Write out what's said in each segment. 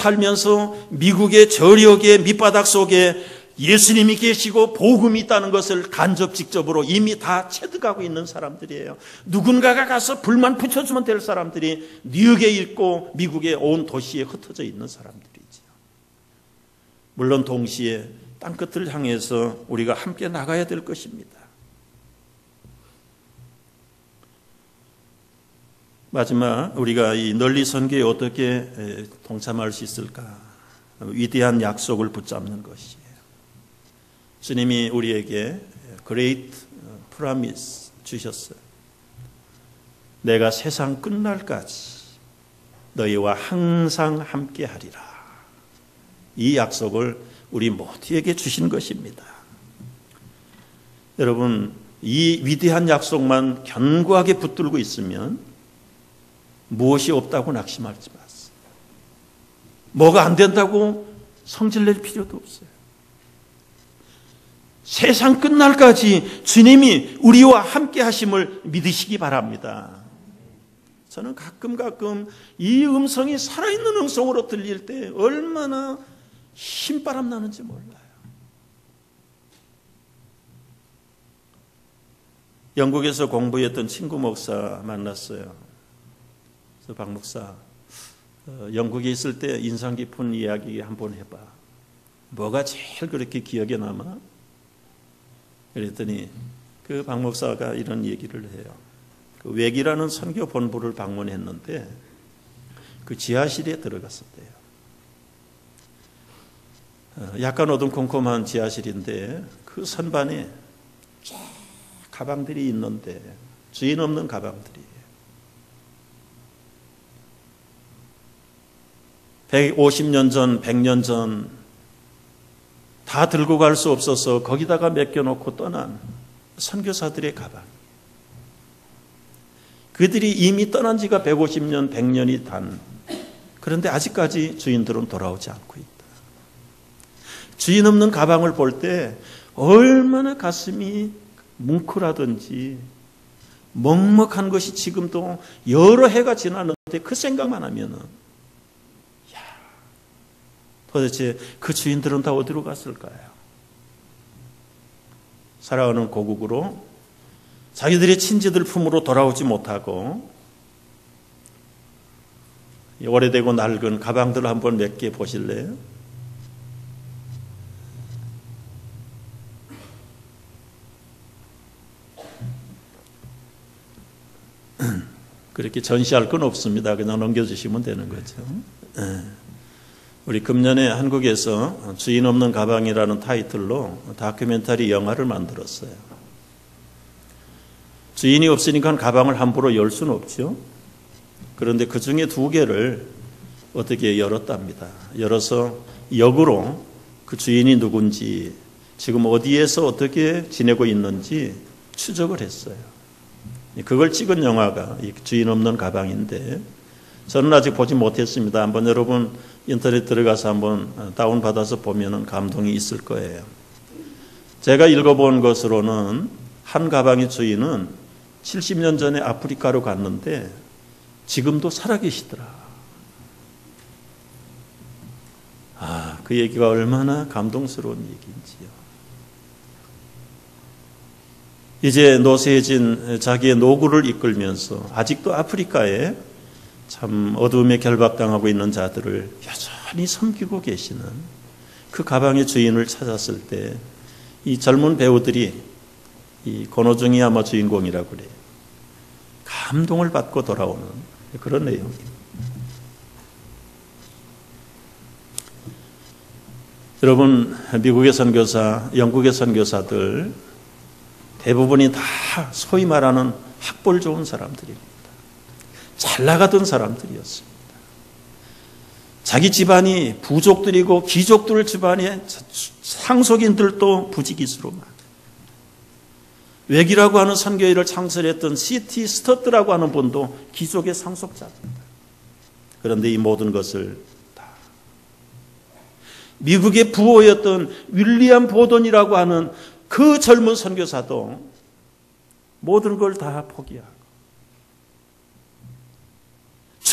살면서 미국의 저력의 밑바닥 속에 예수님이 계시고 복음이 있다는 것을 간접 직접으로 이미 다 체득하고 있는 사람들이에요. 누군가가 가서 불만 붙여주면 될 사람들이 뉴욕에 있고 미국의 온 도시에 흩어져 있는 사람들이죠. 물론 동시에 땅끝을 향해서 우리가 함께 나가야 될 것입니다. 마지막 우리가 이 널리 선교에 어떻게 동참할 수 있을까? 위대한 약속을 붙잡는 것이에요. 주님이 우리에게 Great Promise 주셨어요. 내가 세상 끝날까지 너희와 항상 함께하리라. 이 약속을 우리 모두에게 주신 것입니다. 여러분, 이 위대한 약속만 견고하게 붙들고 있으면 무엇이 없다고 낙심하지 마세요. 뭐가 안 된다고 성질낼 필요도 없어요. 세상 끝날까지 주님이 우리와 함께 하심을 믿으시기 바랍니다. 저는 가끔 이 음성이 살아있는 음성으로 들릴 때 얼마나 힘바람 나는지 몰라요. 영국에서 공부했던 친구 목사 만났어요. 그래서 박 목사, 영국에 있을 때 인상 깊은 이야기 한번 해봐. 뭐가 제일 그렇게 기억에 남아? 그랬더니 그 박 목사가 이런 얘기를 해요. 그 웩이라는 선교 본부를 방문했는데 그 지하실에 들어갔었대요. 약간 어둠컴컴한 지하실인데 그 선반에 쫙 가방들이 있는데 주인 없는 가방들이에요. 150년 전, 100년 전 다 들고 갈 수 없어서 거기다가 맡겨놓고 떠난 선교사들의 가방. 그들이 이미 떠난 지가 150년, 100년이 단. 그런데 아직까지 주인들은 돌아오지 않고 있다. 주인 없는 가방을 볼 때 얼마나 가슴이 뭉클하든지 먹먹한 것이 지금도 여러 해가 지났는데 그 생각만 하면은 도대체 그 주인들은 다 어디로 갔을까요? 살아가는 고국으로 자기들의 친지들 품으로 돌아오지 못하고 오래되고 낡은 가방들을 한번 몇 개 보실래요? 그렇게 전시할 건 없습니다. 그냥 넘겨주시면 되는 거죠. 우리 금년에 한국에서 주인 없는 가방이라는 타이틀로 다큐멘터리 영화를 만들었어요. 주인이 없으니까 가방을 함부로 열 수는 없죠. 그런데 그 중에 2개를 어떻게 열었답니다. 열어서 역으로 그 주인이 누군지 지금 어디에서 어떻게 지내고 있는지 추적을 했어요. 그걸 찍은 영화가 이 주인 없는 가방인데 저는 아직 보지 못했습니다. 한번 여러분 인터넷 들어가서 한번 다운받아서 보면 감동이 있을 거예요. 제가 읽어본 것으로는 한 가방의 주인은 70년 전에 아프리카로 갔는데 지금도 살아계시더라. 그 얘기가 얼마나 감동스러운 얘기인지요. 이제 노쇠해진 자기의 노구를 이끌면서 아직도 아프리카에 참 어둠에 결박당하고 있는 자들을 여전히 섬기고 계시는 그 가방의 주인을 찾았을 때 이 젊은 배우들이 이 권오중이 아마 주인공이라고 그래요. 감동을 받고 돌아오는 그런 내용입니다. 여러분, 미국의 선교사, 영국의 선교사들 대부분이 다 소위 말하는 학벌 좋은 사람들입니다. 잘 나가던 사람들이었습니다. 자기 집안이 부족들이고 귀족들 집안의 상속인들도 부지기수로만. 웩이라고 하는 선교회를 창설했던 C.T. 스터트라고 하는 분도 귀족의 상속자입니다. 그런데 이 모든 것을 다 미국의 부호였던 윌리엄 보던이라고 하는 그 젊은 선교사도 모든 걸 다 포기하고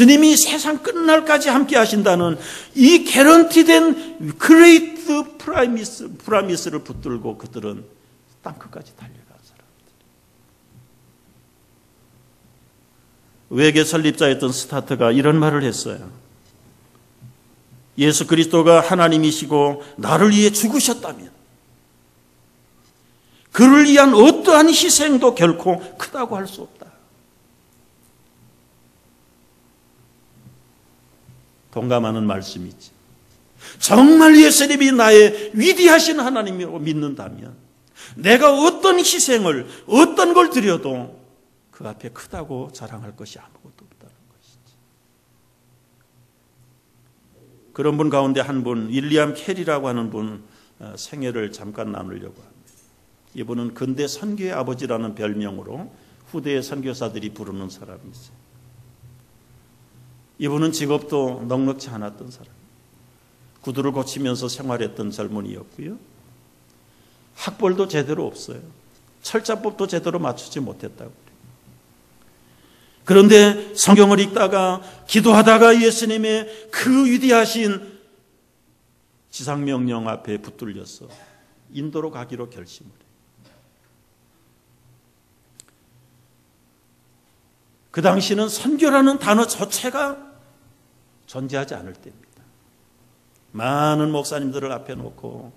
주님이 세상 끝날까지 함께 하신다는 이 개런티된 그레이트 프라미스를 붙들고 그들은 땅끝까지 달려간 사람들. 외계 설립자였던 스타트가 이런 말을 했어요. 예수 그리스도가 하나님이시고 나를 위해 죽으셨다면 그를 위한 어떠한 희생도 결코 크다고 할 수 없다. 동감하는 말씀이지. 정말 예수님이 나의 위대하신 하나님이라고 믿는다면 내가 어떤 희생을 어떤 걸 드려도 그 앞에 크다고 자랑할 것이 아무것도 없다는 것이지. 그런 분 가운데 한 분, 윌리엄 캐리라고 하는 분 생애를 잠깐 나누려고 합니다. 이분은 근대 선교의 아버지라는 별명으로 후대의 선교사들이 부르는 사람이 있어요. 이분은 직업도 넉넉지 않았던 사람, 구두를 고치면서 생활했던 젊은이였고요. 학벌도 제대로 없어요. 철자법도 제대로 맞추지 못했다고 그래요. 그런데 성경을 읽다가 기도하다가 예수님의 그 위대하신 지상명령 앞에 붙들려서 인도로 가기로 결심을 해요. 그 당시는 선교라는 단어 자체가 존재하지 않을 때입니다. 많은 목사님들을 앞에 놓고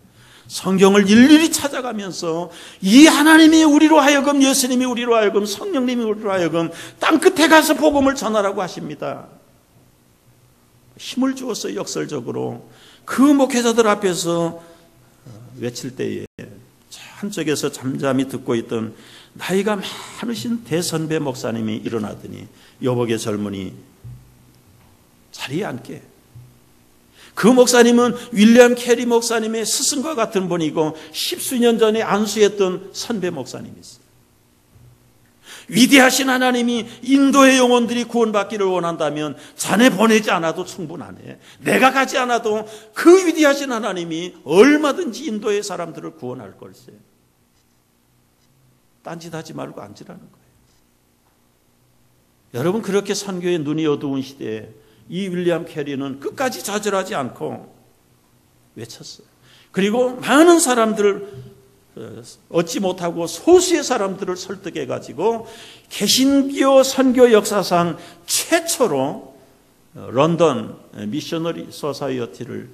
성경을 일일이 찾아가면서 이 하나님이 우리로 하여금, 예수님이 우리로 하여금, 성령님이 우리로 하여금 땅끝에 가서 복음을 전하라고 하십니다. 힘을 주었어요. 역설적으로 그 목회자들 앞에서 외칠 때에 한쪽에서 잠잠히 듣고 있던 나이가 많으신 대선배 목사님이 일어나더니 여복의 젊은이 자리에 앉게. 그 목사님은 윌리엄 캐리 목사님의 스승과 같은 분이고 10수년 전에 안수했던 선배 목사님이었어요. 위대하신 하나님이 인도의 영혼들이 구원받기를 원한다면 자네 보내지 않아도 충분하네. 내가 가지 않아도 그 위대하신 하나님이 얼마든지 인도의 사람들을 구원할 걸세. 딴짓하지 말고 앉으라는 거예요. 여러분, 그렇게 선교의 눈이 어두운 시대에 이 윌리엄 캐리는 끝까지 좌절하지 않고 외쳤어요. 그리고 많은 사람들을 얻지 못하고 소수의 사람들을 설득해가지고 개신교 선교 역사상 최초로 런던 미셔너리 소사이어티를,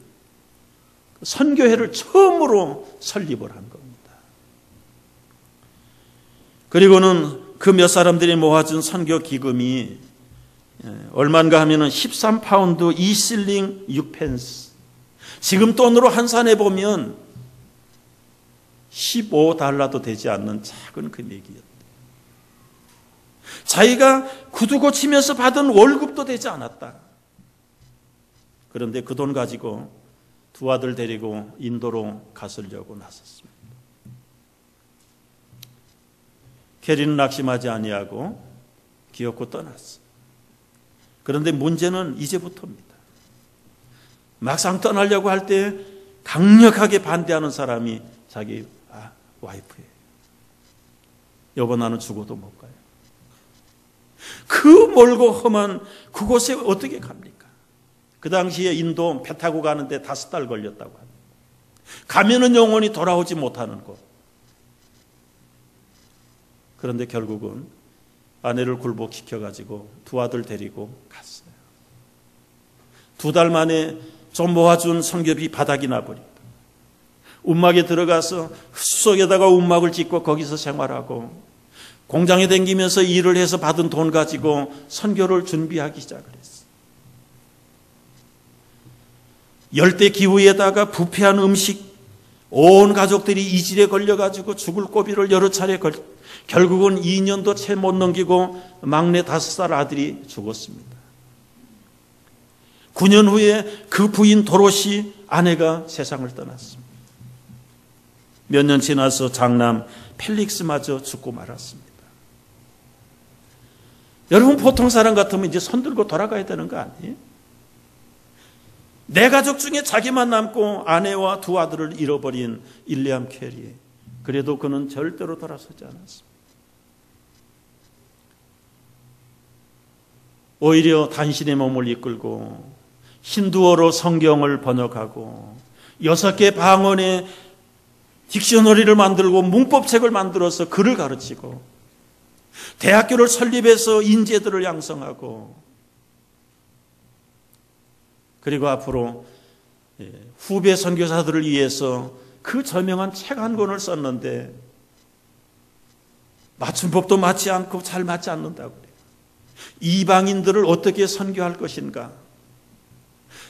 선교회를 처음으로 설립을 한 겁니다. 그리고는 그 몇 사람들이 모아준 선교 기금이 얼마인가 하면은 13파운드 2실링 6펜스. 지금 돈으로 환산해 보면 15달러도 되지 않는 작은 금액이었다. 자기가 구두 고치면서 받은 월급도 되지 않았다. 그런데 그 돈 가지고 두 아들 데리고 인도로 갔으려고 나섰습니다. 캐리는 낙심하지 아니하고 기어코 떠났어. 그런데 문제는 이제부터입니다. 막상 떠나려고 할 때 강력하게 반대하는 사람이 자기 와이프예요. 여보, 나는 죽어도 못 가요. 그 멀고 험한 그곳에 어떻게 갑니까? 그 당시에 인도 배 타고 가는데 5달 걸렸다고 합니다. 가면은 영원히 돌아오지 못하는 곳. 그런데 결국은 아내를 굴복시켜가지고 두 아들 데리고 갔어요. 2달 만에 좀 모아준 성교비 바닥이 나버리고 움막에 들어가서 숲속에다가 움막을 짓고 거기서 생활하고 공장에 다니면서 일을 해서 받은 돈 가지고 선교를 준비하기 시작을 했어요. 열대 기후에다가 부패한 음식, 온 가족들이 이질에 걸려가지고 죽을 고비를 여러 차례 결국은 2년도 채 못 넘기고 막내 5살 아들이 죽었습니다. 9년 후에 그 부인 도로시 아내가 세상을 떠났습니다. 몇 년 지나서 장남 펠릭스마저 죽고 말았습니다. 여러분, 보통 사람 같으면 이제 손 들고 돌아가야 되는 거 아니에요? 내 가족 중에 자기만 남고 아내와 두 아들을 잃어버린 윌리엄 캐리. 그래도 그는 절대로 돌아서지 않았습니다. 오히려 단신의 몸을 이끌고 힌두어로 성경을 번역하고 6개 방언의 딕셔너리를 만들고 문법책을 만들어서 글을 가르치고 대학교를 설립해서 인재들을 양성하고 그리고 앞으로 후배 선교사들을 위해서 그 저명한 책 한 권을 썼는데 맞춤법도 맞지 않고 잘 맞지 않는다고 그래요. 이방인들을 어떻게 선교할 것인가?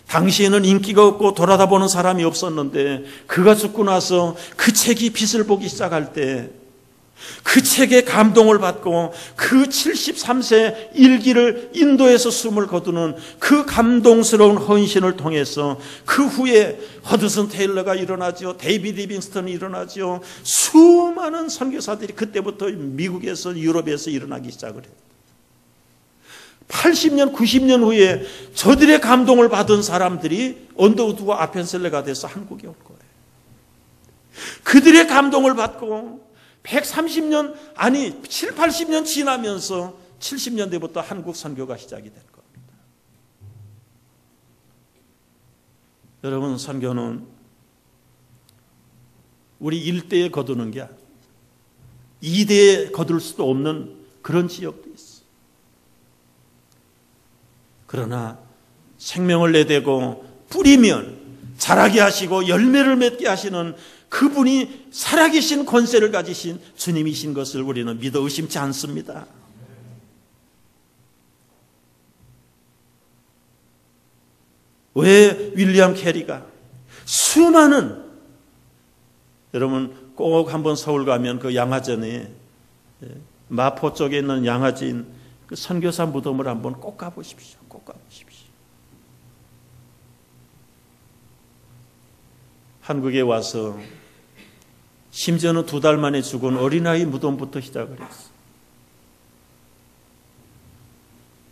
당시에는 인기가 없고 돌아다보는 사람이 없었는데 그가 죽고 나서 그 책이 빛을 보기 시작할 때 그 책에 감동을 받고 그 73세 일기를 인도에서 숨을 거두는 그 감동스러운 헌신을 통해서 그 후에 허드슨 테일러가 일어나죠. 데이비드 리빙스턴이 일어나죠. 수많은 선교사들이 그때부터 미국에서 유럽에서 일어나기 시작을 해요. 80년, 90년 후에 저들의 감동을 받은 사람들이 언더우드와 아펜셀러가 돼서 한국에 올 거예요. 그들의 감동을 받고 130년, 아니 7, 80년 지나면서 70년대부터 한국 선교가 시작이 될 겁니다. 여러분, 선교는 우리 일대에 거두는 게 아니에요. 2대에 거둘 수도 없는 그런 지역도 있어요. 그러나 생명을 내대고 뿌리면 자라게 하시고 열매를 맺게 하시는 그분이 살아계신 권세를 가지신 주님이신 것을 우리는 믿어 의심치 않습니다. 왜 윌리엄 캐리가 수많은, 여러분 꼭 한번 서울 가면 그 양화전에 마포 쪽에 있는 양화진 그 선교사 무덤을 한번 꼭 가보십시오. 꼭 가보십시오. 한국에 와서 심지어는 2달 만에 죽은 어린아이 무덤부터 시작을 했어요.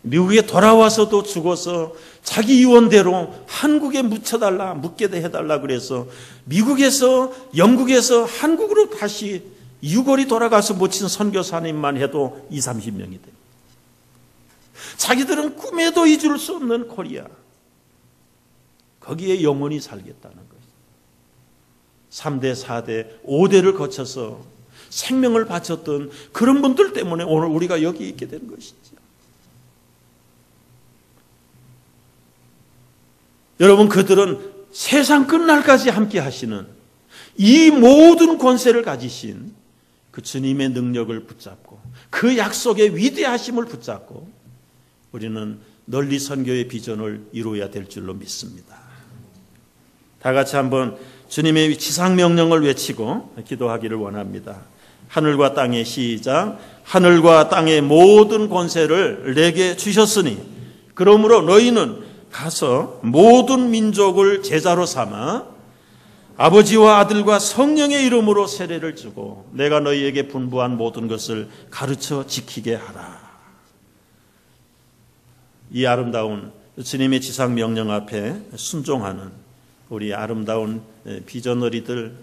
미국에 돌아와서도 죽어서 자기 유언대로 한국에 묻게 해달라 그래서 미국에서, 영국에서 한국으로 다시 유골이 돌아가서 묻힌 선교사님만 해도 20, 30명이 됩니다. 자기들은 꿈에도 잊을 수 없는 코리아, 거기에 영원히 살겠다는 거예요. 3대, 4대, 5대를 거쳐서 생명을 바쳤던 그런 분들 때문에 오늘 우리가 여기 있게 된 것이죠. 여러분, 그들은 세상 끝날까지 함께 하시는 이 모든 권세를 가지신 그 주님의 능력을 붙잡고 그 약속의 위대하심을 붙잡고 우리는 널리 선교의 비전을 이루어야 될 줄로 믿습니다. 다 같이 한번 주님의 지상명령을 외치고 기도하기를 원합니다. 하늘과 땅의 시작. 하늘과 땅의 모든 권세를 내게 주셨으니 그러므로 너희는 가서 모든 민족을 제자로 삼아 아버지와 아들과 성령의 이름으로 세례를 주고 내가 너희에게 분부한 모든 것을 가르쳐 지키게 하라. 이 아름다운 주님의 지상명령 앞에 순종하는 우리 아름다운 비전어리들,